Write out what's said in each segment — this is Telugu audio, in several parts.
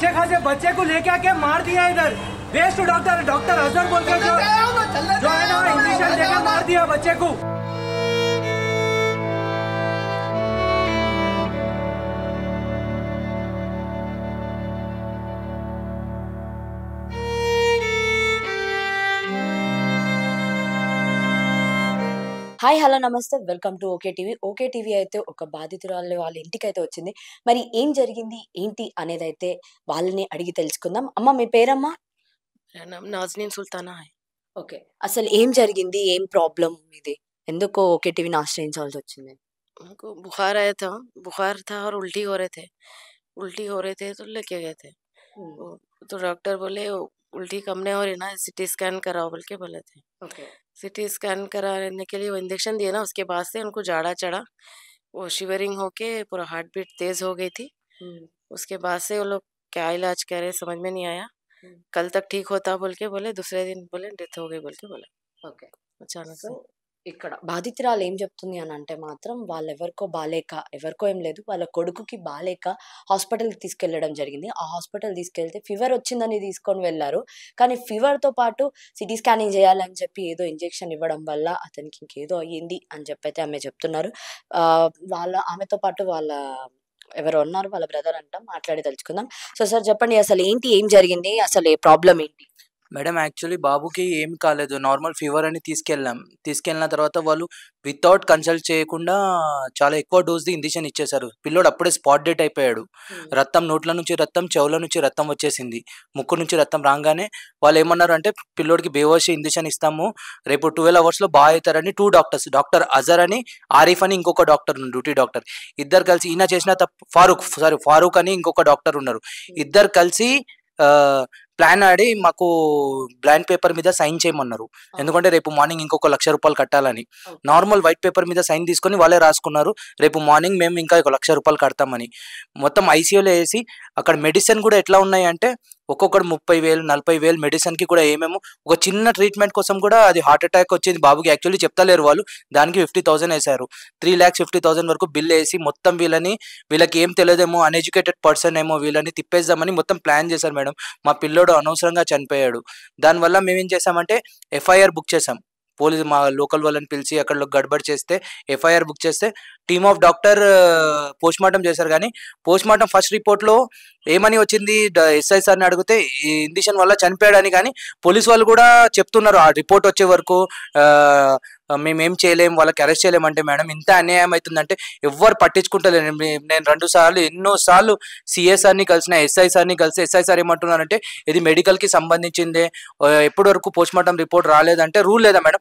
अच्छे खासे बच्चे को लेके आके मार दिया इधर। बेस्ट डॉक्टर अजहर बोल के जो है ना इंजेक्शन देकर मार दिया बच्चे को। హాయ్ హలో నమస్తే welcome to okay TV. Okay TV అయితే ఒక బాధితురాలు వాళ్ళ ఇంటికి అయితే వచ్చింది. మరి ఏం జరిగింది ఏంటి అనేది అయితే వాళ్ళని అడిగి తెలుసుకుందాం. అమ్మ మీ పేరమ్మా? मेरा नाम नाज़नीन सुल्ताना है। ఓకే, అసలు ఏం జరిగింది, ఏం ప్రాబ్లం ఇది, ఎందుకు ఓకే టీవీని ఆశ్రయించాల్సి వచ్చింది? उनको बुखार था और उल्टी हो रहे थे तो लेके गए थे। तो डॉक्टर बोले उल्टी कम नहीं हो रही ना, सिटी स्कैन कराओ बोल के बोले थे। ఓకే सिटी स्कैन कराने के लिए वो इंजेक्शन दिए ना, उसके बाद से उनको जाड़ा चढ़ा, वो शिवरिंग होके पूरा हार्ट बीट तेज हो गई थी। उसके बाद से वो लोग क्या इलाज करे समझ में नहीं आया। कल तक ठीक होता बोल के बोले, दूसरे दिन बोले डेथ हो गई बोल के बोले। ఓకే अचानक సో से ఇక్కడ బాధితురాలు ఏం చెప్తుంది అని అంటే మాత్రం వాళ్ళెవరికో బాలేక, ఎవరికో ఏం లేదు, వాళ్ళ కొడుకుకి బాలేక హాస్పిటల్కి తీసుకెళ్లడం జరిగింది. ఆ హాస్పిటల్ తీసుకెళ్తే ఫీవర్ వచ్చిందని తీసుకొని వెళ్ళారు. కానీ ఫీవర్తో పాటు సిటీ స్కానింగ్ చేయాలని చెప్పి ఏదో ఇంజెక్షన్ ఇవ్వడం వల్ల అతనికి ఇంకేదో అయ్యింది అని చెప్పి అయితే ఆమె చెప్తున్నారు. ఆమెతో పాటు వాళ్ళ ఎవరో ఉన్నారు, వాళ్ళ బ్రదర్ అంట, మాట్లాడి తెలుసుకుందాం. సో సార్ చెప్పండి, అసలు ఏంటి, ఏం జరిగింది, అసలు ఏ ప్రాబ్లం ఏంటి? మేడం యాక్చువల్లీ బాబుకి ఏం కాలేదు, నార్మల్ ఫీవర్ అని తీసుకెళ్ళిన తర్వాత వాళ్ళు వితౌట్ కన్సల్ట్ చేయకుండా చాలా ఎక్కువ డోస్ది ఇంజెక్షన్ ఇచ్చేశారు. పిల్లోడు అప్పుడే స్పాట్ డెడ్ అయిపోయాడు. రక్తం నోట్ల నుంచి రక్తం, చెవుల నుంచి రక్తం వచ్చేసింది, ముక్కు నుంచి రక్తం రాగానే వాళ్ళు ఏమన్నారు అంటే పిల్లోడికి బేవోషి ఇంజెక్షన్ ఇస్తాము, రేపు 12 hours బాగా అవుతారని 2 doctors, డాక్టర్ అజర్ అని ఆరిఫ్ అని ఇంకొక డాక్టర్, డ్యూటీ డాక్టర్, ఇద్దరు కలిసి, ఈయన చేసిన ఫారూక్ అని ఇంకొక డాక్టర్ ఉన్నారు, ఇద్దరు కలిసి ప్లాన్ ఆడి మాకు బ్లాంక్ పేపర్ మీద సైన్ చేయమన్నారు. ఎందుకంటే రేపు మార్నింగ్ ఇంకొక ₹1,00,000 కట్టాలని. నార్మల్ వైట్ పేపర్ మీద సైన్ తీసుకొని వాళ్ళే రాసుకున్నారు, రేపు మార్నింగ్ మేము ఇంకా ₹1,00,000 కడతామని. మొత్తం ఐసీయూలో వేసి అక్కడ మెడిసిన్ కూడా ఎట్లా ఉన్నాయి అంటే ఒక్కొక్కటి 30,000 40,000 మెడిసిన్కి కూడా ఏమేమో, ఒక చిన్న ట్రీట్మెంట్ కోసం కూడా అది హార్ట్ అటాక్ వచ్చింది బాబుకి, యాక్చువల్లీ చెప్తలేరు వాళ్ళు, దానికి 50,000 వేశారు. 3,50,000 వరకు బిల్ వేసి మొత్తం వీళ్ళకి ఏం తెలియదేమో, అన్ఎడ్యుకేటెడ్ పర్సన్ ఏమో, వీళ్ళని తిప్పేద్దామని మొత్తం ప్లాన్ చేశారు మేడం. మా పిల్లోడు అనవసరంగా చనిపోయాడు. దానివల్ల మేమేం చేసామంటే FIR బుక్ చేసాం. పోలీసు మా లోకల్ వాళ్ళని పిలిచి అక్కడ గడబడి చేస్తే FIR బుక్ చేస్తే team of doctor post mortem చేశారు. కానీ పోస్ట్ మార్టం ఫస్ట్ రిపోర్ట్లో ఏమని వచ్చింది, SI సార్ని అడిగితే ఈ ఇంజెక్షన్ వల్ల చనిపోయాడని. కానీ పోలీసు వాళ్ళు కూడా చెప్తున్నారు ఆ రిపోర్ట్ వచ్చే వరకు మేమేం చేయలేం, వాళ్ళకి అరెస్ట్ చేయలేమంటే మేడం ఇంత అన్యాయం అవుతుందంటే ఎవ్వరు పట్టించుకుంటలేరు. నేను ఎన్నోసార్లు CA సార్ని కలిసిన, SI సార్ని కలిసి, SI సార్ ఏమంటున్నారంటే ఇది మెడికల్కి సంబంధించిందే, ఎప్పటి వరకు పోస్ట్ మార్టం రిపోర్ట్ రాలేదంటే రూల్ లేదా మేడం,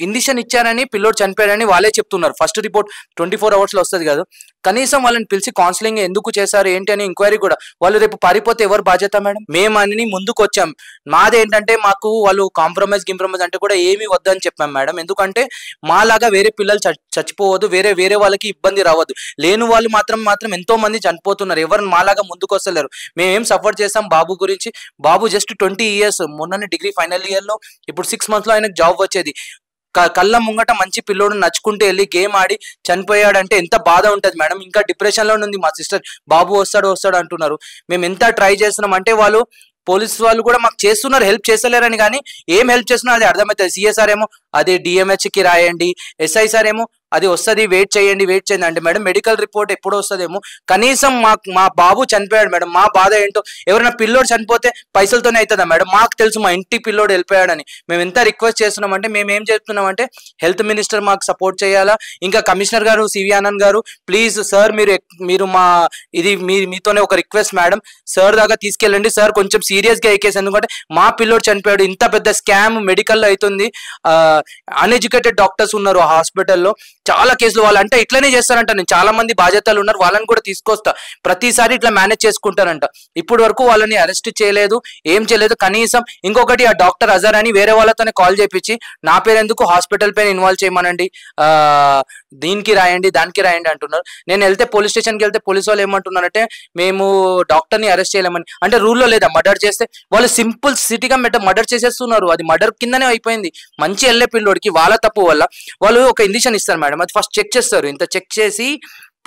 ఇంజెక్షన్ ఇచ్చారని పిల్లోడు చనిపోయాడని వాళ్ళే చెప్తున్నారు. ఫస్ట్ రిపోర్ట్ 24 hours వస్తుంది కదా, కనీసం వాళ్ళని పిలిచి కౌన్సిలింగ్ ఎందుకు చేశారు ఏంటి అని ఎంక్వైరీ కూడా, వాళ్ళు రేపు పారిపోతే ఎవరు బాధ్యత మేడం? మేము అని ముందుకు వచ్చాం. మాదేంటంటే మాకు వాళ్ళు కాంప్రమైజ్ అంటే కూడా ఏమీ వద్దని చెప్పాం మేడం. ఎందుకంటే మాలాగా వేరే పిల్లలు చచ్చిపోవద్దు, వేరే వాళ్ళకి ఇబ్బంది రావద్దు. లేని వాళ్ళు మాత్రం ఎంతో మంది చనిపోతున్నారు, ఎవరు మాలాగా ముందుకు వస్తలేరు. మేమేం సపోర్ట్ చేస్తాం బాబు గురించి. బాబు జస్ట్ 20 years, మొన్ననే డిగ్రీ ఫైనల్ ఇయర్లో, ఇప్పుడు 6 months ఆయనకు జాబ్ వచ్చేది. కళ్ళ ముంగట మంచి పిల్లోడు నచ్చుకుంటూ వెళ్ళి గేమ్ ఆడి చనిపోయాడంటే ఎంత బాధ ఉంటుంది మేడం. ఇంకా డిప్రెషన్లో ఉంది మా సిస్టర్, బాబు వస్తాడు అంటున్నారు. మేము ఎంత ట్రై చేస్తున్నాం అంటే వాళ్ళు పోలీసు వాళ్ళు కూడా మాకు చేస్తున్నారు, హెల్ప్ చేస్తలేరని. కానీ ఏం హెల్ప్ చేస్తున్నారు అది అర్థమవుతుంది. CSR ఏమో అది DMHకి రాయండి, SI సార్ ఏమో అది వస్తుంది వెయిట్ చేయండి అంటే మేడం మెడికల్ రిపోర్ట్ ఎప్పుడు వస్తుందేమో. కనీసం మా బాబు చనిపోయాడు మేడం, మా బాధ ఏంటో. ఎవరైనా పిల్లోడు చనిపోతే పైసలతోనే అవుతుందా మేడం? మాకు తెలుసు మా ఇంటి పిల్లోడు వెళ్ళిపోయాడని. మేము ఎంత రిక్వెస్ట్ చేస్తున్నామంటే, మేము ఏం చేస్తున్నామంటే హెల్త్ మినిస్టర్ మాకు సపోర్ట్ చేయాలా, ఇంకా కమిషనర్ గారు CV ఆనంద్ గారు ప్లీజ్ సార్ మీరు మా ఇది మీతోనే ఒక రిక్వెస్ట్ మేడం, సార్ దాకా తీసుకెళ్ళండి సార్, కొంచెం సీరియస్గా ఎక్కేసి. ఎందుకంటే మా పిల్లోడు చనిపోయాడు, ఇంత పెద్ద స్కామ్ మెడికల్లో అవుతుంది, అన్ఎడ్యుకేటెడ్ డాక్టర్స్ ఉన్నారు ఆ హాస్పిటల్లో, చాలా కేసులు. వాళ్ళు అంటే ఇట్లనే చేస్తారంట, నేను చాలా మంది బాధ్యతలు ఉన్నారు వాళ్ళని కూడా తీసుకొస్తా, ప్రతిసారి ఇట్లా మేనేజ్ చేసుకుంటారంట. ఇప్పుడు వరకు వాళ్ళని అరెస్ట్ చేయలేదు, ఏం చేయలేదు. కనీసం ఇంకొకటి ఆ డాక్టర్ అజర్ అని వేరే వాళ్ళతోనే కాల్ చేపించి నా పేరు ఎందుకు హాస్పిటల్ పైన ఇన్వాల్వ్ చేయమనండి, దీనికి రాయండి దానికి రాయండి అంటున్నారు. నేను వెళ్తే పోలీస్ స్టేషన్కి వెళ్తే పోలీసు వాళ్ళు ఏమంటున్నారంటే మేము డాక్టర్ని అరెస్ట్ చేయలేమని. అంటే రూల్లో లేదా మర్డర్ చేస్తే వాళ్ళు సింపుల్ సిటీగా మర్డర్ చేసేస్తున్నారు, అది మర్డర్ కిందనే అయిపోయింది. మంచి వెళ్ళే పిల్లోడికి వాళ్ళ తప్పు వల్ల వాళ్ళు ఒక ఇంజెక్షన్ ఇస్తారు మేడం, అది ఫస్ట్ చెక్ చేస్తారు, ఇంత చెక్ చేసి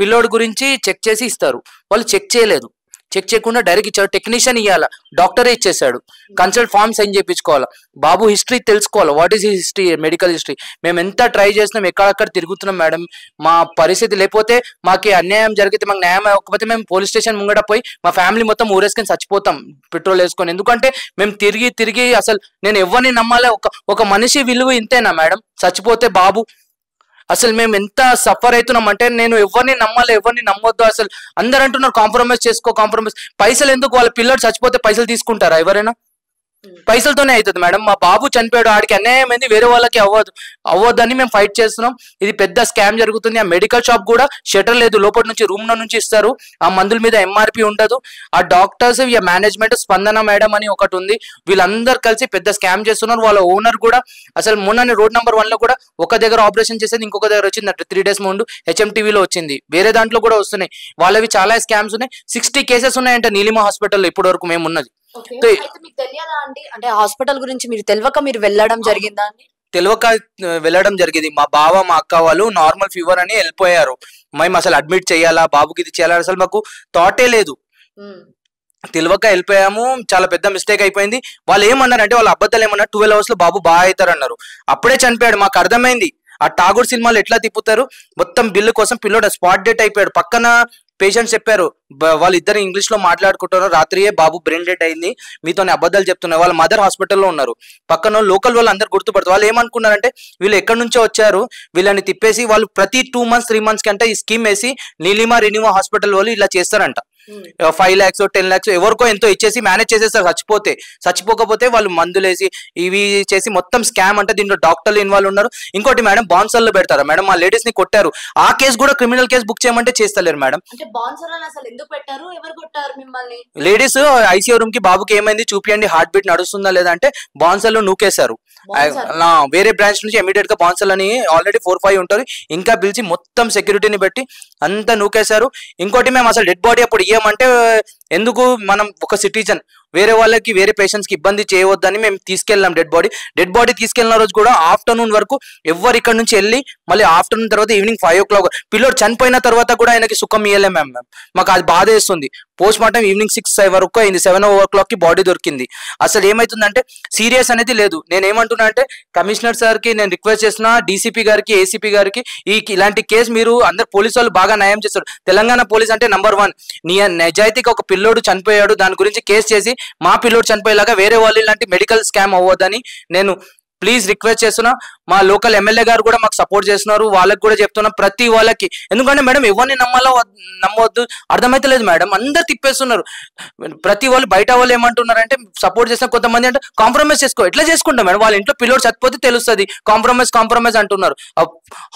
పిల్లోడి గురించి చెక్ చేసి ఇస్తారు. వాళ్ళు చెక్ చేయలేదు, చెక్ చేయకుండా డైరెక్ట్ ఇచ్చాడు. టెక్నీషియన్ ఇవ్వాలా, డాక్టరే ఇచ్చేసాడు. కన్సల్ట్ ఫామ్ సైన్ చేయించుకోవాలా, బాబు హిస్టరీ తెలుసుకోవాలి, what is history, medical history. మేము ఎంత ట్రై చేసినాం, ఎక్కడక్కడ తిరుగుతున్నాం మేడం. మా పరిస్థితి లేకపోతే మాకు అన్యాయం జరిగితే, మాకు న్యాయం అవ్వకపోతే మేము పోలీస్ స్టేషన్ ముంగట పోయి మా ఫ్యామిలీ మొత్తం ఊరేసుకొని చచ్చిపోతాం పెట్రోల్ వేసుకొని. ఎందుకంటే మేము తిరిగి తిరిగి అసలు నేను ఎవరిని నమ్మాలి, ఒక మనిషి విలువ ఇంతేనా మేడం? చచ్చిపోతే బాబు అసలు మేము ఎంత సఫర్ అవుతున్నాం అంటే, నేను ఎవరిని నమ్మాలి, ఎవరిని నమ్మొద్దు. అసలు అందరు అంటున్నారు కాంప్రమైజ్ చేసుకో, కాంప్రమైజ్. పైసలు ఎందుకు? వాళ్ళ పిల్లడు చచ్చిపోతే పైసలు తీసుకుంటారా ఎవరైనా? పైసలతోనే అవుతుంది మేడం. మా బాబు చనిపోయాడు, ఆడికి అన్యాయం అయింది, వేరే వాళ్ళకి అవ్వద్దని మేము ఫైట్ చేస్తున్నాం. ఇది పెద్ద స్కామ్ జరుగుతుంది. ఆ మెడికల్ షాప్ కూడా షటర్ లేదు, లోపల నుంచి రూమ్ నుంచి ఇస్తారు. ఆ మందుల మీద ఎంఆర్పి ఉండదు. ఆ డాక్టర్స్ మేనేజ్మెంట్ స్పందన మేడం అని ఒకటి ఉంది, వీళ్ళందరూ కలిసి పెద్ద స్కామ్ చేస్తున్నారు. వాళ్ళ ఓనర్ కూడా అసలు మొన్న రోడ్ నెంబర్ 1 లో కూడా ఒక దగ్గర ఆపరేషన్ చేసేది ఇంకొక దగ్గర వచ్చింది. 3 days ముందు హెచ్ఎంటీవీలో వచ్చింది, వేరే దాంట్లో కూడా వస్తున్నాయి. వాళ్ళవి చాలా స్కామ్స్ ఉన్నాయి. 60 కేసెస్ ఉన్నాయంట నీలిమా హాస్పిటల్లో ఇప్పటి వరకు మేము ఉన్నది. మీకు తెలియదా అండి, అంటే హాస్పిటల్ గురించి మీరు తెలియక మీరు వెళ్ళడం జరిగిందా అండి? తెలియక వెళ్ళడం జరిగింది. మా బావ మా అక్క వాళ్ళు నార్మల్ ఫీవర్ అని వెళ్ళిపోయారు. మేము అసలు అడ్మిట్ చేయాలా, బాబుకి ఇది చేయాలా, అసలు మాకు థాటే లేదు. తెలియక వెళ్ళిపోయాము. చాలా పెద్ద మిస్టేక్ అయిపోయింది. వాళ్ళు ఏమన్నారంటే, వాళ్ళ అబద్ధాలు ఏమన్నారు, 12 hours లో బాబు బాగా అవుతారు అన్నారు. అప్పుడే చనిపోయాడు. మాకు అర్థమైంది ఆ ఠాగూర్ సినిమాలో ఎట్లా తిప్పుతారు, మొత్తం బిల్లు కోసం పిల్లోడు స్పాట్ డెట్ అయిపోయాడు. పక్కన పేషెంట్స్ చెప్పారు, వాళ్ళిద్దరు ఇంగ్లీష్ లో మాట్లాడుకుంటున్నారు, రాత్రియే బాబు బ్రెయిన్ డెడ్ అయింది, మీతో అబద్ధాలు చెప్తున్నారు. వాళ్ళ మదర్ హాస్పిటల్లో ఉన్నారు. పక్కన లోకల్ వాళ్ళు అందరు గుర్తుపడతారు. వాళ్ళు ఏమనుకున్నారంటే, వీళ్ళు ఎక్కడి నుంచో వచ్చారు, వీళ్ళని తిప్పేసి వాళ్ళు ప్రతి 2 months 3 months కంటే ఈ స్కీమ్ వేసి నీలిమా రెన్యూవా హాస్పిటల్ వాళ్ళు ఇలా చేస్తారంట. 5 lakhs 10 lakhs ఎవరికో ఎంతో ఇచ్చేసి మేనేజ్ చేసేస్తారు. చచ్చిపోకపోతే వాళ్ళు మందులేసి ఇవి చేసి మొత్తం స్కామ్ అంటే. దీంట్లో డాక్టర్లు ఇన్వాల్వ్ ఉన్నారు. ఇంకోటి మేడం, బాన్సర్లు పెడతారా మేడం? మా లేడీస్ ని కొట్టారు. ఆ కేసు కూడా క్రిమినల్ కేసు బుక్ చేయమంటే చేస్తలేరు మేడం. లేడీస్ ఐసీయూ రూమ్ కి బాబుకి ఏమైంది చూపియండి, హార్ట్ బీట్ నడుస్తుందా లేదా అంటే బాన్సర్లు నూకేశారు. వేరే బ్రాంచ్ నుంచి ఇమీడియట్ గా బాన్సర్లు అని ఆల్రెడీ 4-5 ఉంటారు, ఇంకా పిలిచి మొత్తం సెక్యూరిటీని పెట్టి అంతా నూకేశారు. ఇంకోటి, మేము అసలు డెడ్ బాడీ అప్పుడు ఇయ్యమంటే, ఎందుకు మనం ఒక సిటిజన్ వేరే వాళ్ళకి వేరే పేషెంట్స్ కి ఇబ్బంది చేయవద్దని మేము తీసుకెళ్ళాం డెడ్ బాడీ తీసుకెళ్ళిన రోజు కూడా ఆఫ్టర్నూన్ వరకు ఎవరు ఇక్కడ నుంచి వెళ్ళి మళ్ళీ ఆఫ్టర్నూన్ తర్వాత ఈవినింగ్ 5 o'clock పిల్లోడు చనిపోయిన తర్వాత కూడా ఆయనకి సుఖం ఇయ్యలేం మ్యామ్. మాకు అది బాధ వేస్తుంది. పోస్ట్ మార్టం ఈవినింగ్ 6 వరకు అయింది, 7 o'clock కి బాడీ దొరికింది. అసలు ఏమైతుందంటే సీరియస్ అనేది లేదు. నేను ఏమంటున్నా అంటే, కమిషనర్ సార్ కి నేను రిక్వెస్ట్ చేస్తున్నా, డీసీపీ గారికి, ఏసీపీ గారికి, ఇలాంటి కేసు మీరు అందరు పోలీసు వాళ్ళు బాగా న్యాయం చేస్తారు. తెలంగాణ పోలీస్ అంటే నంబర్ 1. నిజాయితీగా ఒక పిల్లోడు చనిపోయాడు, దాని గురించి కేసు చేసి మా పిల్లోడు చనిపోయేలాగా వేరే వాళ్ళు ఇలాంటి మెడికల్ స్కామ్ అవ్వద్దని నేను ప్లీజ్ రిక్వెస్ట్ చేస్తున్నా. మా లోకల్ ఎమ్మెల్యే గారు కూడా మాకు సపోర్ట్ చేస్తున్నారు. వాళ్ళకి కూడా చెప్తున్నా, ప్రతి వాళ్ళకి. ఎందుకంటే మేడం, ఎవరిని నమ్మవద్దు అర్థమైతే లేదు మేడం. అందరు తిప్పేస్తున్నారు. ప్రతి వాళ్ళు బయట వాళ్ళు ఏమంటున్నారంటే, సపోర్ట్ చేసిన కొంతమంది అంటే కాంప్రమైజ్ చేసుకో. ఎట్లా చేసుకుంటాం మేడం? వాళ్ళ ఇంట్లో పిల్లోడు చచ్చిపోతే తెలుస్తుంది, కాంప్రమైజ్ అంటున్నారు.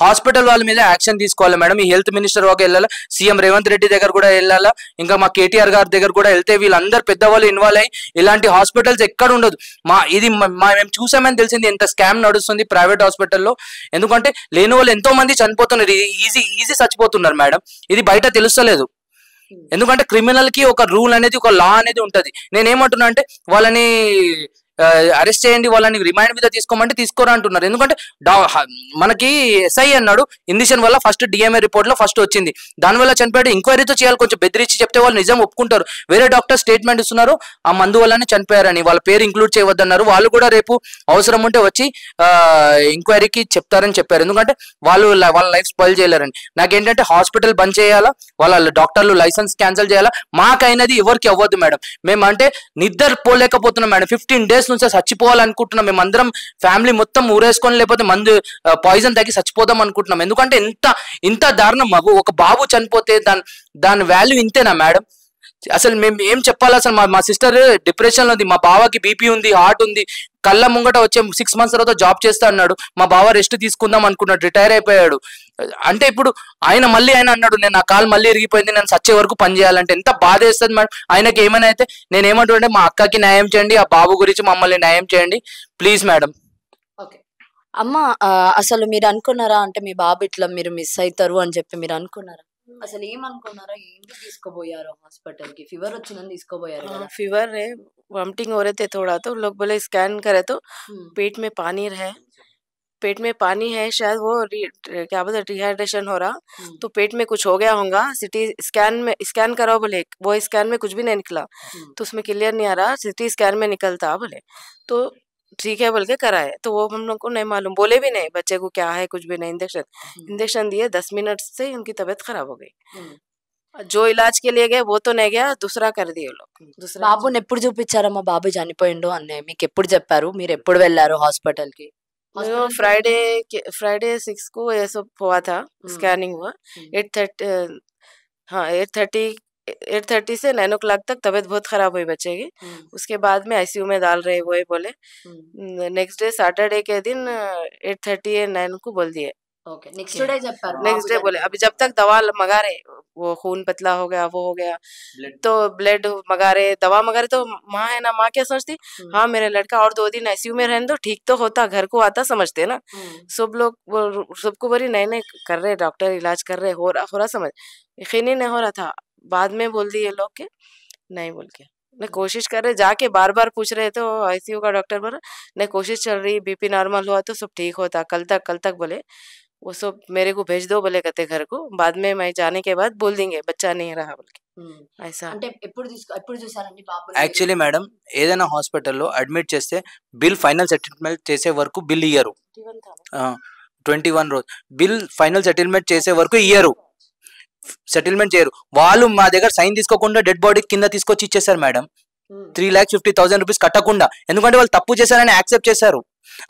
హాస్పిటల్ వాళ్ళ మీద యాక్షన్ తీసుకోవాలి మేడం. ఈ హెల్త్ మినిస్టర్ వరకు వెళ్ళాలా, సీఎం రేవంత్ రెడ్డి దగ్గర కూడా వెళ్ళాలా, ఇంకా మా కేటీఆర్ గారి దగ్గర కూడా వెళ్తే వీళ్ళందరూ పెద్దవాళ్ళు ఇన్వాల్వ్ అయ్యి ఇలాంటి హాస్పిటల్స్ ఎక్కడ ఉండదు. మేము చూసామని తెలిసింది ఎంత స్కామ్ నడుస్తుంది ప్రైవేట్ హాస్పిటల్లో. ఎందుకంటే లేని వాళ్ళు ఎంతో మంది చనిపోతున్నారు, ఈజీ చచ్చిపోతున్నారు మేడం. ఇది బయట తెలుస్తలేదు. ఎందుకంటే క్రిమినల్ కి ఒక రూల్ అనేది, ఒక లా అనేది ఉంటది. నేనేమంటున్నా అంటే, వాళ్ళని అరెస్ట్ చేయండి, వాళ్ళని రిమైండ్ మీద తీసుకోమంటే తీసుకోరా అంటున్నారు. ఎందుకంటే మనకి ఎస్ఐ అన్నాడు, ఇండిషన్ వల్ల ఫస్ట్ డిఎంఏ రిపోర్ట్ లో ఫస్ట్ వచ్చింది, దానివల్ల చనిపోయాడు. ఎంక్వైరీతో చేయాలి, కొంచెం బెదిరించి చెప్తే వాళ్ళు నిజం ఒప్పుకుంటారు. వేరే డాక్టర్ స్టేట్మెంట్ ఇస్తున్నారు, ఆ మందు వల్లనే చనిపోయారని, వాళ్ళ పేరు ఇంక్లూడ్ చేయవద్దన్నారు. వాళ్ళు కూడా రేపు అవసరం ఉంటే వచ్చి ఎంక్వైరీకి చెప్తారని చెప్పారు. ఎందుకంటే వాళ్ళ లైఫ్ స్పాయిల్ చేయలేరని. నాకేంటంటే హాస్పిటల్ బంద్ చేయాలా, వాళ్ళ డాక్టర్లు లైసెన్స్ క్యాన్సిల్ చేయాలా. మాకైనది ఎవరికి అవ్వద్దు మేడం. మేమంటే నిద్ర పోలేకపోతున్నాం మేడం. 15 days నుంచి చచ్చిపోవాలనుకుంటున్నాం. మేమందరం ఫ్యామిలీ మొత్తం ఊరేసుకొని, లేకపోతే మందు పాయిజన్ తగ్గి చచ్చిపోదాం అనుకుంటున్నాం. ఎందుకంటే ఇంత దారుణం. ఒక బాబు చనిపోతే దాని వాల్యూ ఇంతేనా మేడం? అసలు మేము ఏం చెప్పాలి? అసలు మా సిస్టర్ డిప్రెషన్ లో ఉంది, మా బావకి బీపీ ఉంది, హార్ట్ ఉంది. కళ్ళ ముంగట వచ్చే 6 months తర్వాత జాబ్ చేస్తా అన్నాడు. మా బావ రెస్ట్ తీసుకుందాం అనుకున్నాడు, రిటైర్ అయిపోయాడు. అంటే ఇప్పుడు ఆయన అన్నాడు, నేను నా కాలు మళ్ళీ ఇరిగిపోయింది, నేను చచ్చే వరకు పని చేయాలంటే ఎంత బాధ వేస్తుంది మేడం. ఆయనకి ఏమైనా అయితే నేను ఏమంటుంటే, మా అక్కకి న్యాయం చేయండి, ఆ బాబు గురించి మమ్మల్ని న్యాయం చేయండి ప్లీజ్ మేడం. అమ్మ, అసలు మీరు అనుకున్నారా అంటే మీ బాబు ఇట్లా మీరు మిస్ అవుతారు అని చెప్పి మీరు అనుకున్నారా? అసలు ఏమనుకున్నారా? ఎందుకు తీసుకోబోయారు హాస్పిటల్ కి? ఫీవర్ వచ్చిందని తీసుకోబోయారు కదా? फीवर है, वॉमिटिंग हो रहे थे थोड़ा, तो लोग बोले स्कैन करे तो पेट में पानी है, पेट में पानी है, शायद वो क्या बोलते डिहाइड्रेशन हो रहा, तो पेट में कुछ हो गया होगा। सिटी स्कैन कराओ बोले, वो स्कैन में कुछ भी नहीं निकला, तो उसमें क्लियर नहीं आ रहा, सिटी स्कैन में निकलता बोले, तो ठीक है बोल के कराए। तो वो हम लोग को नहीं मालूम, बोले भी नहीं बच्चे को क्या है, कुछ भी नहीं। इंजेक्शन दिए, 10 मिनट से उनकी तबीयत खराब हो गई। जो इलाज के लिए गए वो तो नहीं गया, दूसरा कर दिए लोग। दूसरा బాబుని ఎప్పుడు చూపించారమ్మా? బాబు చనిపోయిండు అన్నయ్య మీకు ఎప్పుడు చెప్పారు? మీరు ఎప్పుడు వెళ్ళారు హాస్పిటల్ కి? फ्राइडे 6 को ये सब हुआ था, स्कैनिंग हुआ। 8:30 हाँ 8:30 से 9 o'clock तक तबीयत बहुत खराब हुई बच्चे की। उसके बाद में आईसीयू में डाल रहे वो ही बोले। नेक्स्ट डे सैटरडे के दिन 8:30 या 9 को बोल दिए। ఓకే, నెక్స్ట్ డే చెప్పారు? नेक्स्ट डे बोले अभी जब तक दवा मंगा रहे, वो खून पतला हो गया, वो हो गया, तो ब्लड मंगा रहे, दवा मंगा रहे। तो माँ है ना, माँ क्या सोचती, हाँ मेरे लड़का और 2 दिन आईसीयू में रहने दो, ठीक तो होता, घर को आता, समझते ना। सब लोग सबको बोली नहीं नहीं कर रहे, डॉक्टर इलाज कर रहे, हो रहा समझ, यकीन ही नहीं हो रहा था। बाद में बोल दिए लोग के नहीं बोल के, मैं कोशिश कर रहे, जाके बार बार पूछ रहे, तो आईसीयू का डॉक्टर बोला नहीं कोशिश चल रही, बीपी नॉर्मल हुआ तो सब ठीक होता, कल तक बोले। वो सब मेरे को भेज दो बोले कहते घर को, बाद में मैं जाने के बाद बोल देंगे बच्चा नहीं रहा बोल के। ऐसा అంటే ఎప్పుడు చూసారండి బాబుని? యాక్చువల్లీ మేడం, ఏదైనా హాస్పిటల్లో అడ్మిట్ చేస్తే బిల్ ఫైనల్ సెటిల్మెంట్ చేసే వరకు బిల్ ఇయ్యరు. 21 రోజు బిల్ ఫైనల్ సెటిల్మెంట్ చేసే వరకు ఇయ్యరు, సెటిల్మెంట్ చేయరు. వాళ్ళు మా దగ్గర సైన్ తీసుకోకుండా డెడ్ బాడీ కింద తీసుకొచ్చి ఇచ్చేసారు మేడం. 3,50,000 రూపీస్ కట్టకుండా, ఎందుకంటే వాళ్ళు తప్పు చేశారని యాక్సెప్ట్ చేశారు.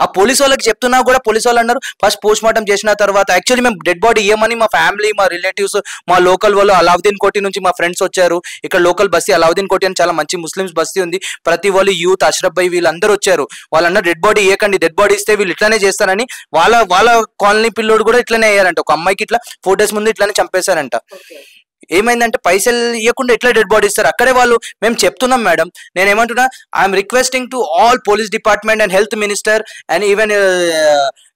ఆ పోలీస్ వాళ్ళకి చెప్తున్నా కూడా పోలీస్ వాళ్ళు అన్నారు ఫస్ట్ పోస్ట్ మార్టం చేసిన తర్వాత, యాక్చువల్లీ మేము డెడ్ బాడీ ఇవ్వమని మా ఫ్యామిలీ, మా రిలేటివ్స్, మా లోకల్ వాళ్ళు అలావుద్దీన్ కోటి నుంచి మా ఫ్రెండ్స్ వచ్చారు. ఇక్కడ లోకల్ బస్తీ అలావుద్దీన్ కోటి అని చాలా మంచి ముస్లిమ్స్ బస్తీ ఉంది, ప్రతి వాళ్ళు యూత్, అష్రఫ్ భాయ్ వీళ్ళందరూ వచ్చారు. వాళ్ళన్నారు డెడ్ బాడీ ఇవ్వకండి, డెడ్ బాడీ ఇస్తే వీళ్ళు ఇట్లానే చేస్తారని. వాళ్ళ కాలనీ పిల్లోడు కూడా ఇట్లానే అయ్యారంట. ఒక అమ్మాయికి ఇట్లా 4 days ముందు ఇట్లానే చంపేశారంట. ఏమైందంటే పైసలు ఇవ్వకుండా ఎట్లా డెడ్ బాడీ ఇస్తారు? అక్కడే వాళ్ళు మేము చెప్తున్నాం మేడం. నేను ఏమంటున్నా, I'm requesting to all police department and health minister and even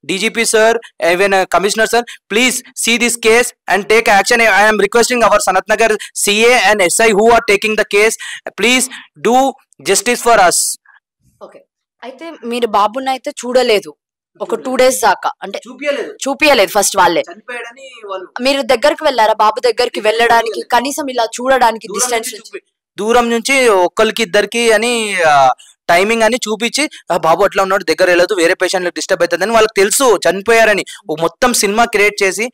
DGP sir, even Commissioner sir, please see this case and take action. I am requesting our Sanatnagar CA and SI who are taking the case, please do justice for us. Okay, అయితే మీరు బాబుని అయితే చూడలేదు ఒక 2 days దాకా, అంటే చూపియలేదు ఫస్ట్ వాళ్ళే. మీరు దగ్గరికి వెళ్ళారా బాబు దగ్గరికి? వెళ్ళడానికి కనీసం ఇలా చూడడానికి డిస్టెన్స్ దూరం నుంచి ఒక్కరికి ఇద్దరికి అని టైమింగ్ అని చూపించి, బాబు అట్లా ఉన్నాడు, దగ్గర వెళ్ళదు, వేరే పేషెంట్లకు డిస్టర్బ్ అవుతుందని వాళ్ళకి తెలుసు చనిపోయారని. మొత్తం సినిమా క్రియేట్ చేసి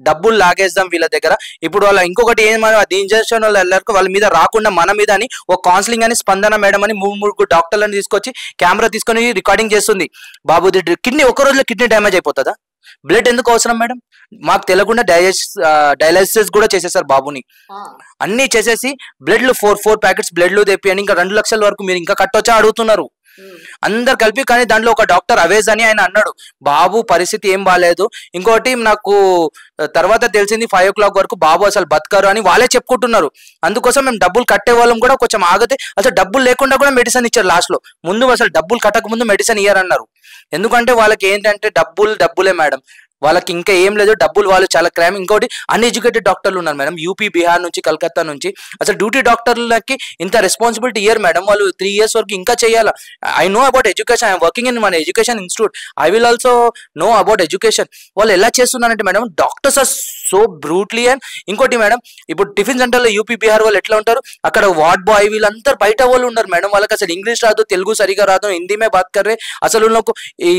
డబ్బులు లాగేద్దాం వీళ్ళ దగ్గర. ఇప్పుడు వాళ్ళ ఇంకొకటి ఏమన్నా అది ఇంజక్షన్ వాళ్ళు వెళ్ళారు, వాళ్ళ మీద రాకుండా మన మీద అని ఒక కౌన్సిలింగ్ అని స్పందన మేడం అని 3 డాక్టర్లను తీసుకొచ్చి కెమెరా తీసుకొని రికార్డింగ్ చేస్తుంది. బాబు కిడ్నీ ఒక రోజులో కిడ్నీ డ్యామేజ్ అయిపోతుందా? బ్లడ్ ఎందుకు అవసరం మేడం? మాకు తెలియకుండా డయాలసిస్ కూడా చేసేసారు బాబుని. అన్ని చేసేసి బ్లడ్ 4 ప్యాకెట్స్ బ్లడ్ తెప్పి అని ఇంకా 2 లక్షల వరకు మీరు ఇంకా కట్టొచ్చా అడుగుతున్నారు అందరు కలిపి. కానీ దాంట్లో ఒక డాక్టర్ అవేజ్ అని ఆయన అన్నాడు బాబు పరిస్థితి ఏం బాగాలేదు. ఇంకోటి నాకు తర్వాత తెలిసింది 5 o'clock వరకు బాబు అసలు బతకరు అని వాళ్ళే చెప్పుకుంటున్నారు. అందుకోసం మేము డబ్బులు కట్టే వాళ్ళం కూడా కొంచెం ఆగితే, అసలు డబ్బులు లేకుండా కూడా మెడిసిన్ ఇచ్చారు లాస్ట్ లో. ముందు అసలు డబ్బులు కట్టక ముందు మెడిసిన్ ఇయ్యారన్నారు. ఎందుకంటే వాళ్ళకి ఏంటంటే డబ్బులే మేడం, వాళ్ళకి ఇంకా ఏం లేదు, డబ్బులు వాళ్ళు చాలా క్రైమ్. ఇంకోటి అన్ఎడ్యుకేటెడ్ డాక్టర్లు ఉన్నారు మేడం, యూపీ, బీహార్ నుంచి, కలకత్తా నుంచి. అసలు డ్యూటీ డాక్టర్లకి ఇంత రెస్పాన్సిబిలిటీ ఇయర్ మేడం, వాళ్ళు 3 years వరకు ఇంకా చేయాలా. I know about education, I'm working in మన education institute, I will also know about education. వాళ్ళు ఎలా చేస్తున్నారంటే madam, doctors are so brutally. And ఇంకోటి మేడం, ఇప్పుడు టిఫిన్ సెంటర్లో యూపీ, బీహార్ వాళ్ళు ఎట్లా ఉంటారు, అక్కడ వార్డ్ బాయ్ వీళ్ళందరూ బయట వాళ్ళు ఉన్నారు మేడం. వాళ్ళకి అసలు ఇంగ్లీష్ రాదు, తెలుగు సరిగా రాదు, హిందీ మే బాత్ కర్రే, అసలు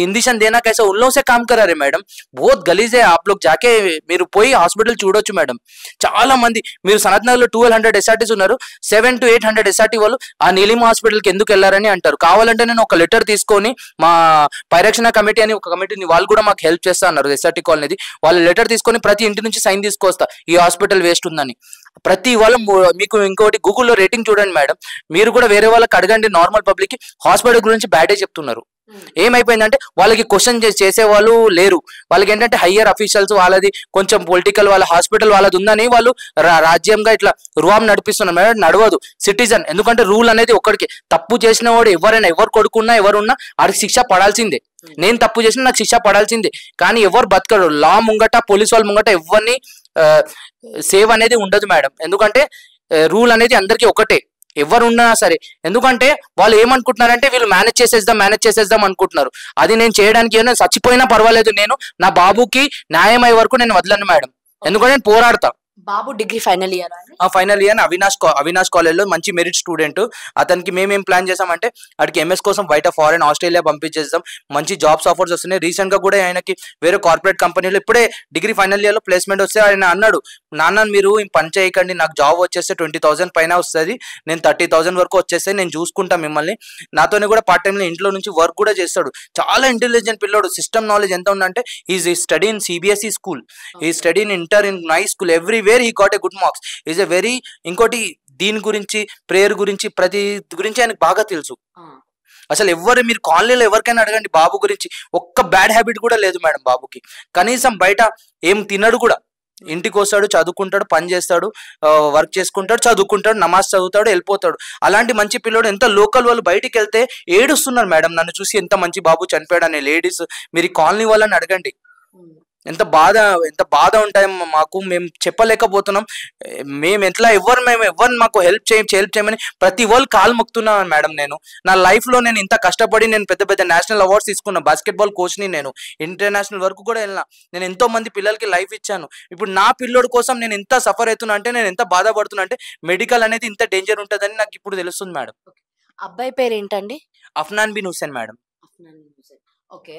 ఇండిషన్ దేనా కైసా ఉన్లో సే కామ్ కరా రే మేడం. बहुत गलीज है. आप लोग जाके మీరు పోయి హాస్పిటల్ చూడొచ్చు మేడం. చాలా మంది మీరు సనత్ నగర్ లో 1200 SRTs ఉన్నారు, 700 to 800 SRT వాళ్ళు ఆ నీలిమ హాస్పిటల్ కి ఎందుకు వెళ్ళారని అంటారు. కావాలంటే నేను ఒక లెటర్ తీసుకొని మా పరిరక్షణ కమిటీ అని ఒక కమిటీని వాళ్ళు కూడా మాకు హెల్ప్ చేస్తా అన్నారు SRT కాలనీది. వాళ్ళ లెటర్ తీసుకొని ప్రతి ఇంటి నుంచి సైన్ తీసుకొస్తా ఈ హాస్పిటల్ వేస్ట్ ఉందని. ప్రతి వాళ్ళు మీకు ఇంకోటి గూగుల్లో రేటింగ్ చూడండి మేడం, మీరు కూడా వేరే వాళ్ళకి అడగండి. నార్మల్ పబ్లిక్ కి హాస్పిటల్ గురించి బ్యాడే చెప్తున్నారు. ఏమైపోయిందంటే వాళ్ళకి క్వశ్చన్ చేసే వాళ్ళు లేరు. వాళ్ళకి ఏంటంటే హయ్యర్ అఫీషియల్స్ వాళ్ళది కొంచెం పొలిటికల్, వాళ్ళ హాస్పిటల్ వాళ్ళది ఉందని వాళ్ళు రాజ్యంగా ఇట్లా రూమ్ నడిపిస్తున్నారు మేడం. నడవదు సిటిజన్, ఎందుకంటే రూల్ అనేది ఒక్కడికి. తప్పు చేసిన వాడు ఎవరైనా, ఎవరు కొడుకున్నా ఎవరున్నా వాడికి శిక్ష పడాల్సిందే. నేను తప్పు చేసినా నాకు శిక్ష పడాల్సిందే. కానీ ఎవరు బతకరు, లా ముంగట పోలీస్ వాళ్ళ ముంగట ఎవరిని సేవ్ అనేది ఉండదు మేడం. ఎందుకంటే రూల్ అనేది అందరికీ ఒకటే. ఎవరున్నా సరే. ఎందుకంటే వాళ్ళు ఏమనుకుంటున్నారంటే వీళ్ళు మేనేజ్ చేసేద్దాం అనుకుంటున్నారు. అది నేను చేయడానికి ఏమైనా చచ్చిపోయినా పర్వాలేదు, నేను నా బాబుకి న్యాయం అయ్యే వరకు నేను వదలను మేడం. ఎందుకంటే నేను పోరాడతా. బాబు డిగ్రీ ఫైనల్ ఇయర్ అండి. ఫైనల్ ఇయర్ అవినాష్ కాలేజ్లో మంచి మెరిట్ స్టూడెంట్. అతనికి మేమేం ప్లాన్ చేసామంటే అడికి ఎంఎస్ కోసం బయట ఫారెన్ ఆస్ట్రేలియా పంపించేస్తాం. మంచి జాబ్స్ ఆఫర్స్ వస్తున్నాయి. రీసెంట్ గా కూడా ఆయనకి వేరే కార్పొరేట్ కంపెనీలో ఇప్పుడే డిగ్రీ ఫైనల్ ఇయర్ లో ప్లేస్మెంట్ వస్తే ఆయన అన్నాడు, నాన్న మీరు పని చేయకండి, నాకు జాబ్ వచ్చేస్తే 20,000 పైన వస్తుంది, నేను 30,000 వరకు వచ్చేస్తే నేను చూసుకుంటా మిమ్మల్ని. నాతోనే కూడా పార్ట్ టైంలో ఇంట్లో నుంచి వర్క్ కూడా చేస్తాడు. చాలా ఇంటెలిజెంట్ పిల్లోడు. సిస్టమ్ నాలెడ్జ్ ఎంత ఉందంటే is study in CBSE school, ఈ study in inter in nice school, everywhere he got a good marks. Is a very ఇంకోటి దీని గురించి ప్రేయర్ గురించి ప్రతి గురించి ఆయనకు బాగా తెలుసు. అసలు మీరు కాలనీలో ఎవరికైనా అడగండి బాబు గురించి, ఒక్క బ్యాడ్ హ్యాబిట్ కూడా లేదు మేడం బాబుకి. కనీసం బయట ఏం తినడు కూడా, ఇంటికి వస్తాడు, చదువుకుంటాడు, పని చేస్తాడు, వర్క్ చేసుకుంటాడు, చదువుకుంటాడు, నమాజ్ చదువుతాడు, వెళ్ళిపోతాడు. అలాంటి మంచి పిల్లోడు. ఎంత లోకల్ వాళ్ళు బయటికి వెళ్తే ఏడుస్తున్నారు మేడం నన్ను చూసి, ఎంత మంచి బాబు చనిపోయాడు అనే లేడీస్. మీరు ఈ కాలనీ వాళ్ళని అడగండి, ఎంత బాధ ఉంటాయి మాకు. మేము చెప్పలేకపోతున్నాం. మేము ఎవరు మాకు హెల్ప్ చేయమని ప్రతి వాళ్ళు కాలు మొక్కుతున్నాను మేడం. నేను నా లైఫ్ లో నేను ఇంత కష్టపడి నేను పెద్ద పెద్ద నేషనల్ అవార్డ్స్ తీసుకున్నా, బాస్కెట్బాల్ కోచ్ ని, నేను ఇంటర్నేషనల్ వరకు కూడా వెళ్ళినా, నేను ఎంతో మంది పిల్లలకి లైఫ్ ఇచ్చాను. ఇప్పుడు నా పిల్లోడి కోసం నేను ఎంత సఫర్ అవుతున్నా అంటే, నేను ఎంత బాధపడుతున్నా అంటే, మెడికల్ అనేది ఇంత డేంజర్ ఉంటుందని నాకు ఇప్పుడు తెలుస్తుంది మేడం. అబ్బాయి పేరు ఏంటండి? అఫ్నాన్ బిన్ హుసేన్ మేడం. ఓకే.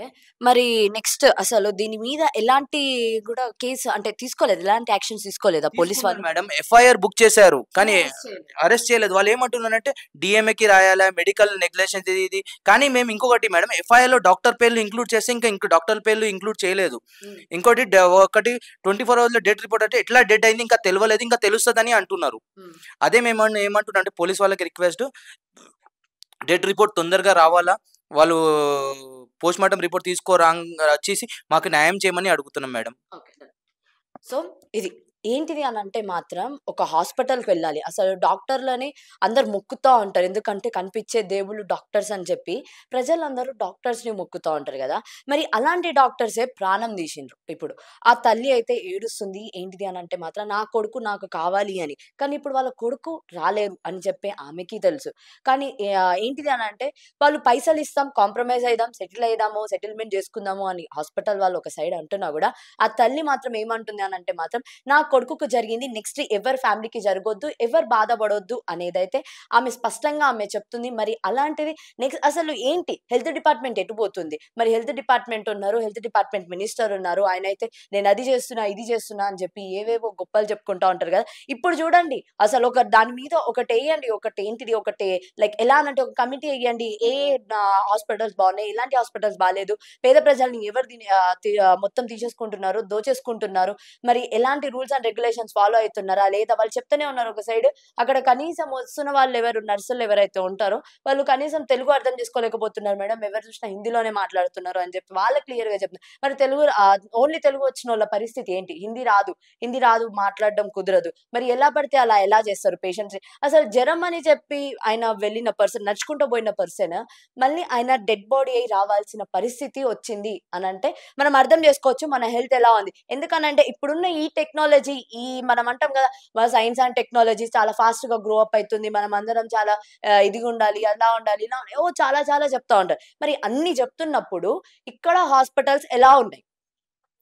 మరి నెక్స్ట్ అసలు దీని మీద ఎలాంటి కూడా కేసు అంటే తీసుకోలేదు, ఎలాంటి యాక్షన్స్ తీసుకోలేదా పోలీస్ వాళ్ళు? మేడం ఎఫ్ఐఆర్ బుక్ చేశారు కానీ అరెస్ట్ చేయలేదు. వాళ్ళు ఏమంటున్నారంటే డిఎంఏకి రాయాలా, మెడికల్ నెగ్లెక్షన్ ఇది. కానీ మేము ఇంకొకటి మేడం, ఎఫ్ఐఆర్ లో డాక్టర్ పేర్లు ఇంక్లూడ్ చేస్తే ఇంకా డాక్టర్ పేర్లు ఇంక్లూడ్ చేయలేదు. ఇంకోటి 24 hours లో డెడ్ రిపోర్ట్ అంటే ఎట్లా డెడ్ అయింది ఇంకా తెలియలేదు, ఇంకా తెలుస్తుందని అంటున్నారు. అదే మేము ఏమంటున్నా అంటే పోలీస్ వాళ్ళకి రిక్వెస్ట్, డెడ్ రిపోర్ట్ తొందరగా రావాలా, వాళ్ళు పోస్ట్ మార్టం రిపోర్ట్ వచ్చేసి మాకు న్యాయం చేయమని అడుగుతున్నాం మేడం. సో ఇది ఏంటిది అని అంటే మాత్రం ఒక హాస్పిటల్కి వెళ్ళాలి. అసలు డాక్టర్లని అందరు మొక్కుతూ ఉంటారు, ఎందుకంటే కనిపించే దేవుళ్ళు డాక్టర్స్ అని చెప్పి ప్రజలందరూ డాక్టర్స్ని మొక్కుతూ ఉంటారు కదా. మరి అలాంటి డాక్టర్సే ప్రాణం తీసిండ్రు. ఇప్పుడు ఆ తల్లి అయితే ఏడుస్తుంది, ఏంటిది అని అంటే మాత్రం నా కొడుకు నాకు కావాలి అని. కానీ ఇప్పుడు వాళ్ళ కొడుకు రాలేరు అని చెప్పి ఆమెకి తెలుసు. కానీ ఏంటిది అని అంటే వాళ్ళు పైసలు ఇస్తాం, కాంప్రమైజ్ అయిదాం, సెటిల్మెంట్ చేసుకుందాము అని హాస్పిటల్ వాళ్ళు ఒక సైడ్ అంటున్నా కూడా ఆ తల్లి మాత్రం ఏమంటుంది అని అంటే మాత్రం నా కొడుకుకు జరిగింది, నెక్స్ట్ ఎవరి ఫ్యామిలీకి జరగొద్దు, ఎవరు బాధపడొద్దు అనేదైతే ఆమె స్పష్టంగా ఆమె చెప్తుంది. మరి అలాంటిది నెక్స్ట్ అసలు ఏంటి, హెల్త్ డిపార్ట్మెంట్ ఎటు పోతుంది? మరి హెల్త్ డిపార్ట్మెంట్ ఉన్నారు, హెల్త్ డిపార్ట్మెంట్ మినిస్టర్ ఉన్నారు, ఆయన అయితే నేను అది చేస్తున్నా ఇది చేస్తున్నా అని చెప్పి ఏవేవో గొప్పలు చెప్పుకుంటా ఉంటారు కదా. ఇప్పుడు చూడండి అసలు ఒక దాని మీద ఒకటి వేయండి, ఒకటి ఏంటిది ఒకటి లైక్ ఎలా అంటే ఒక కమిటీ వేయండి, ఏ హాస్పిటల్స్ బాగున్నాయి, ఇలాంటి హాస్పిటల్స్ బాగాలేదు, పేద ప్రజల్ని ఎవరు మొత్తం తీసేసుకుంటున్నారు, దోచేసుకుంటున్నారు, మరి ఎలాంటి రూల్స్ అండ్ రెగ్యులేషన్స్ ఫాలో అవుతున్నారా లేదా? వాళ్ళు చెప్తూనే ఉన్నారు ఒక సైడ్, అక్కడ కనీసం వస్తున్న వాళ్ళు ఎవరు నర్సులు ఎవరైతే ఉంటారో వాళ్ళు కనీసం తెలుగు అర్థం చేసుకోలేకపోతున్నారు మేడం, ఎవరు చూసినా హిందీలోనే మాట్లాడుతున్నారు అని చెప్పి వాళ్ళు క్లియర్ గా చెప్తున్నారు. మరి తెలుగు ఓన్లీ తెలుగు వచ్చిన వాళ్ళ పరిస్థితి ఏంటి? హిందీ రాదు, మాట్లాడడం కుదరదు, మరి ఎలా పడితే అలా ఎలా చేస్తారు పేషెంట్స్? అసలు జ్వరం అని చెప్పి ఆయన వెళ్ళిన పర్సన్, నడుచుకుంటూ పోయిన పర్సన్ మళ్ళీ ఆయన డెడ్ బాడీ అయి రావాల్సిన పరిస్థితి వచ్చింది అని అంటే మనం అర్థం చేసుకోవచ్చు మన హెల్త్ ఎలా ఉంది. ఎందుకనంటే ఇప్పుడున్న ఈ టెక్నాలజీ, ఈ మనం అంటాం కదా మన సైన్స్ అండ్ టెక్నాలజీ చాలా ఫాస్ట్ గా గ్రో అప్ అవుతుంది, మనం అందరం చాలా ఇదిగా ఉండాలి, అలా ఉండాలి, ఇలా చాలా చాలా చెప్తా ఉంటారు. మరి అన్ని చెప్తున్నప్పుడు ఇక్కడ హాస్పిటల్స్ ఎలా ఉన్నాయి?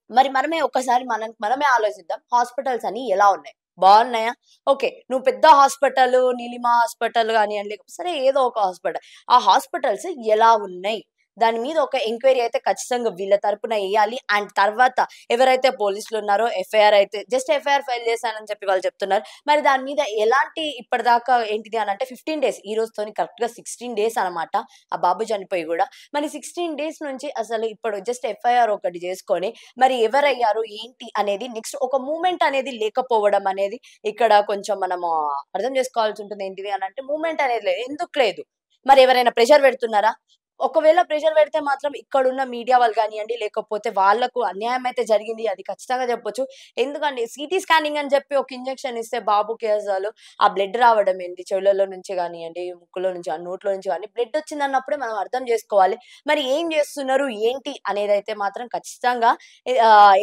మరి ఒకసారి మనమే ఆలోచిద్దాం, హాస్పిటల్స్ అని ఎలా ఉన్నాయి? బాగున్నాయా? ఓకే, నువ్వు పెద్ద హాస్పిటల్, నీలిమా హాస్పిటల్ కానివ్వండి, సరే ఏదో ఒక హాస్పిటల్, ఆ హాస్పిటల్స్ ఎలా ఉన్నాయి దాని మీద ఒక ఎంక్వైరీ అయితే ఖచ్చితంగా వీళ్ళ తరపున వేయాలి. అండ్ తర్వాత ఎవరైతే పోలీసులు ఉన్నారో ఎఫ్ఐఆర్ అయితే జస్ట్ ఎఫ్ఐఆర్ ఫైల్ చేశానని చెప్పి వాళ్ళు చెప్తున్నారు. మరి దాని మీద ఎలాంటి ఇప్పటిదాకా ఏంటిది అని అంటే 15 days, ఈ రోజుతోని కరెక్ట్ గా 16 days అనమాట ఆ బాబు చనిపోయి కూడా. మరి 16 days నుంచి అసలు ఇప్పుడు జస్ట్ ఎఫ్ఐఆర్ ఒకటి చేసుకొని మరి ఎవరయ్యారు ఏంటి అనేది నెక్స్ట్ ఒక మూమెంట్ అనేది లేకపోవడం అనేది ఇక్కడ కొంచెం మనము అర్థం చేసుకోవాల్సి ఉంటుంది. ఏంటిది అని అంటే మూమెంట్ అనేది లేదు. ఎందుకు లేదు? మరి ఎవరైనా ప్రెషర్ పెడుతున్నారా? ఒకవేళ ప్రెషర్ పెడితే మాత్రం ఇక్కడున్న మీడియా వాళ్ళు కానివ్వండి, లేకపోతే వాళ్ళకు అన్యాయం అయితే జరిగింది అది ఖచ్చితంగా చెప్పొచ్చు. ఎందుకంటే సీటీ స్కానింగ్ అని చెప్పి ఒక ఇంజెక్షన్ ఇస్తే బాబుకి అసలు ఆ బ్లడ్ రావడం ఏంటి, చెవులలో నుంచి కానివ్వండి, ముక్కులో నుంచి నోట్లో నుంచి కానీ బ్లడ్ వచ్చిందన్నప్పుడే మనం అర్థం చేసుకోవాలి. మరి ఏం చేస్తున్నారు ఏంటి అనేది అయితే మాత్రం ఖచ్చితంగా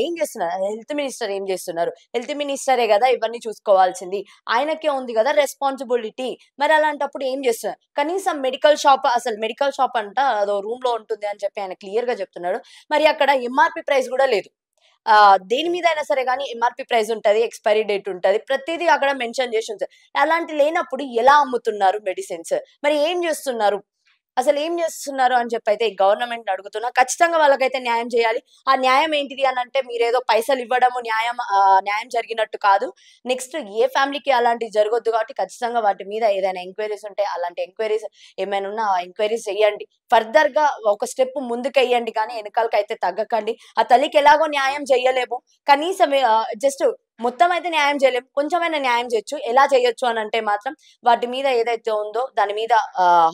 ఏం చేస్తున్నారు, హెల్త్ మినిస్టర్ ఏం చేస్తున్నారు, హెల్త్ మినిస్టరే కదా ఇవన్నీ చూసుకోవాల్సింది, ఆయనకే ఉంది కదా రెస్పాన్సిబిలిటీ. మరి అలాంటప్పుడు ఏం చేస్తున్నారు? కనీసం మెడికల్ షాప్, అసలు మెడికల్ షాప్ అంట అదో రూమ్ లో ఉంటుంది అని చెప్పి ఆయన క్లియర్ గా చెప్తున్నాడు. మరి అక్కడ ఎంఆర్పి ప్రైస్ కూడా లేదు. దేని మీద అయినా సరే కానీ ఎంఆర్పి ప్రైస్ ఉంటది, ఎక్స్పైరీ డేట్ ఉంటది, ప్రతిదీ అక్కడ మెన్షన్ చేసి ఉంటది. అలాంటి లేనప్పుడు ఎలా అమ్ముతున్నారు మెడిసిన్స్? మరి ఏం చేస్తున్నారు, అసలు ఏం చేస్తున్నారు అని చెప్పి అయితే ఈ గవర్నమెంట్ అడుగుతున్నా. ఖచ్చితంగా వాళ్ళకైతే న్యాయం చేయాలి. ఆ న్యాయం ఏంటిది అని అంటే మీరేదో పైసలు ఇవ్వడము న్యాయం జరిగినట్టు కాదు. నెక్స్ట్ ఏ ఫ్యామిలీకి అలాంటివి జరగొద్దు కాబట్టి ఖచ్చితంగా వాటి మీద ఏదైనా ఎంక్వైరీస్ ఉంటే అలాంటి ఎంక్వైరీస్ ఏమైనా ఉన్నా ఎంక్వైరీస్ చేయండి. ఫర్దర్ గా ఒక స్టెప్ ముందుకు వెయ్యండి, కానీ వెనకాలకి అయితే తగ్గకండి. ఆ తల్లికి ఎలాగో న్యాయం చెయ్యలేము, కనీసం జస్ట్ మొత్తం అయితే న్యాయం చేయలేము, కొంచెమైనా న్యాయం చేయొచ్చు. ఎలా చేయొచ్చు అని అంటే మాత్రం వాటి మీద ఏదైతే ఉందో దాని మీద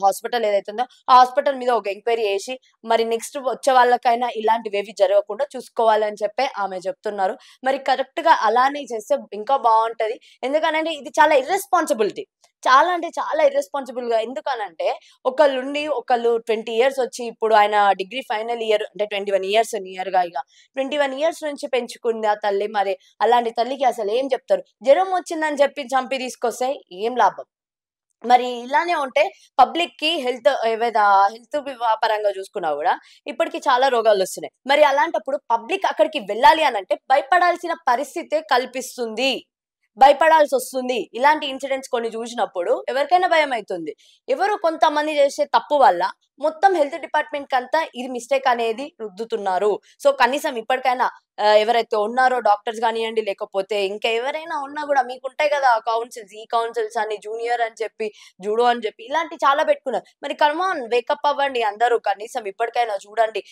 హాస్పిటల్ ఏదైతే ఉందో ఆ హాస్పిటల్ మీద ఒక ఎంక్వైరీ చేసి మరి నెక్స్ట్ వచ్చే వాళ్ళకైనా ఇలాంటివి ఏవి జరగకుండా చూసుకోవాలని చెప్పి ఆమె చెప్తున్నారు. మరి కరెక్ట్ గా అలానే చేస్తే ఇంకా బాగుంటది. ఎందుకనంటే ఇది చాలా ఇర్రెస్పాన్సిబిలిటీ, చాలా అంటే చాలా ఇర్రెస్పాన్సిబుల్ గా. ఎందుకనంటే ఒకళ్ళుండి ఒకళ్ళు 20 years వచ్చి ఇప్పుడు ఆయన డిగ్రీ ఫైనల్ ఇయర్ అంటే 21 years నియర్ గా, ఇక 21 years నుంచి పెంచుకుంది ఆ తల్లి. మరి అలాంటి తల్లికి అసలు ఏం చెప్తారు? జ్వరం వచ్చిందని చెప్పి చంపి తీసుకొస్తే ఏం లాభం? మరి ఇలానే ఉంటే పబ్లిక్ కి హెల్త్ ఏవైనా హెల్త్ పరంగా చూసుకున్నా కూడా ఇప్పటికి చాలా రోగాలు వస్తున్నాయి. మరి అలాంటప్పుడు పబ్లిక్ అక్కడికి వెళ్ళాలి అని అంటే భయపడాల్సిన పరిస్థితే కల్పిస్తుంది, భయపడాల్సి వస్తుంది. ఇలాంటి ఇన్సిడెంట్స్ కొన్ని చూసినప్పుడు ఎవరికైనా భయం అవుతుంది. ఎవరు కొంతమంది చేసే తప్పు వల్ల మొత్తం హెల్త్ డిపార్ట్మెంట్ కంతా ఇది మిస్టేక్ అనేది రుద్దుతున్నారు. సో కనీసం ఇప్పటికైనా ఎవరైతే ఉన్నారో డాక్టర్స్ కానివ్వండి, లేకపోతే ఇంకా ఎవరైనా ఉన్నా కూడా మీకు ఉంటాయి కదా కౌన్సిల్స్, ఈ కౌన్సిల్స్ అని, జూనియర్ అని చెప్పి, జూడో అని చెప్పి ఇలాంటి చాలా పెట్టుకున్నారు. మరి కమాన్ వేకప్ అవ్వండి అందరూ, కనీసం ఇప్పటికైనా చూడండి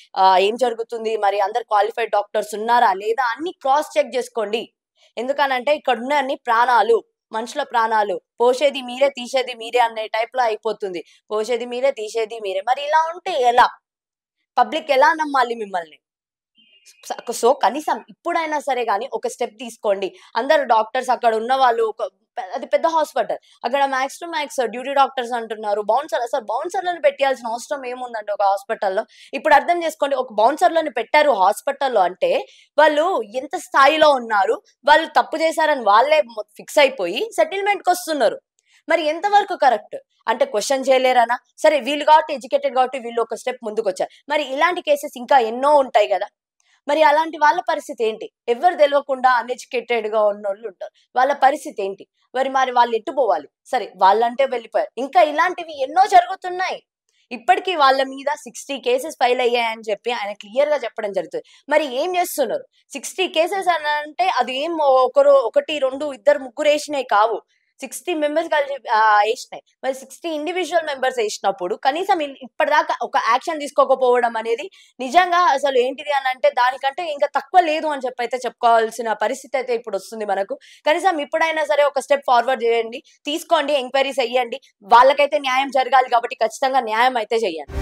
ఏం జరుగుతుంది, మరి అందరు క్వాలిఫైడ్ డాక్టర్స్ ఉన్నారా లేదా అన్ని క్రాస్ చెక్ చేసుకోండి. ఎందుకనంటే ఇక్కడ ఉన్న అన్ని ప్రాణాలు, మనుషుల ప్రాణాలు, పోసేది మీరే తీసేది మీరే అనే టైప్ లో అయిపోతుంది. పోసేది మీరే తీసేది మీరే. మరి ఇలా ఉంటే ఎలా? పబ్లిక్ ఎలా నమ్మాలి మిమ్మల్ని? సో కనీసం ఇప్పుడైనా సరే గానీ ఒక స్టెప్ తీసుకోండి. అందరు డాక్టర్స్ అక్కడ ఉన్న వాళ్ళు అది పెద్ద హాస్పిటల్, అక్కడ max to max duty doctors అంటున్నారు. బౌన్సర్, అసలు బౌన్సర్లను పెట్టాల్సిన అవసరం ఏముందండి ఒక హాస్పిటల్లో? ఇప్పుడు అర్థం చేసుకోండి, ఒక బౌన్సర్లను పెట్టారు హాస్పిటల్లో అంటే వాళ్ళు ఎంత స్థాయిలో ఉన్నారు, వాళ్ళు తప్పు చేశారని వాళ్ళే ఫిక్స్ అయిపోయి సెటిల్మెంట్ కి వస్తున్నారు. మరి ఎంతవరకు కరెక్ట్ అంటే క్వశ్చన్ చేయలేరనా? సరే వీళ్ళు కాబట్టి ఎడ్యుకేటెడ్ కాబట్టి వీళ్ళు ఒక స్టెప్ ముందుకు వచ్చారు. మరి ఇలాంటి కేసెస్ ఇంకా ఎన్నో ఉంటాయి కదా. మరి అలాంటి వాళ్ళ పరిస్థితి ఏంటి? ఎవరు తెలియకుండా అన్ఎడ్యుకేటెడ్ గా ఉన్నోళ్ళు ఉంటారు, వాళ్ళ పరిస్థితి ఏంటి? మరి వాళ్ళు ఎట్టుపోవాలి? సరే వాళ్ళంటే వెళ్ళిపోయారు, ఇంకా ఇలాంటివి ఎన్నో జరుగుతున్నాయి. ఇప్పటికీ వాళ్ళ మీద 60 cases ఫైల్ అయ్యాయని చెప్పి ఆయన క్లియర్ గా చెప్పడం జరుగుతుంది. మరి ఏం చేస్తున్నారు? 60 cases అని అంటే అది ఏం ఒకరు, ఒకటి, రెండు, ఇద్దరు, ముగ్గురు వేసినాయి కావు, 60 members కలిసి వేసినాయి. మరి 60 individual members వేసినప్పుడు కనీసం ఇప్పటిదాకా ఒక యాక్షన్ తీసుకోకపోవడం అనేది నిజంగా అసలు ఏంటిది అని అంటే దానికంటే ఇంకా తక్కువ లేదు అని చెప్పి అయితే చెప్పుకోవాల్సిన పరిస్థితి అయితే ఇప్పుడు వస్తుంది మనకు. కనీసం ఇప్పుడైనా సరే ఒక స్టెప్ ఫార్వర్డ్ చేయండి, తీసుకోండి, ఎంక్వైరీస్ అయ్యండి. వాళ్ళకైతే న్యాయం జరగాలి కాబట్టి ఖచ్చితంగా న్యాయం అయితే చేయండి.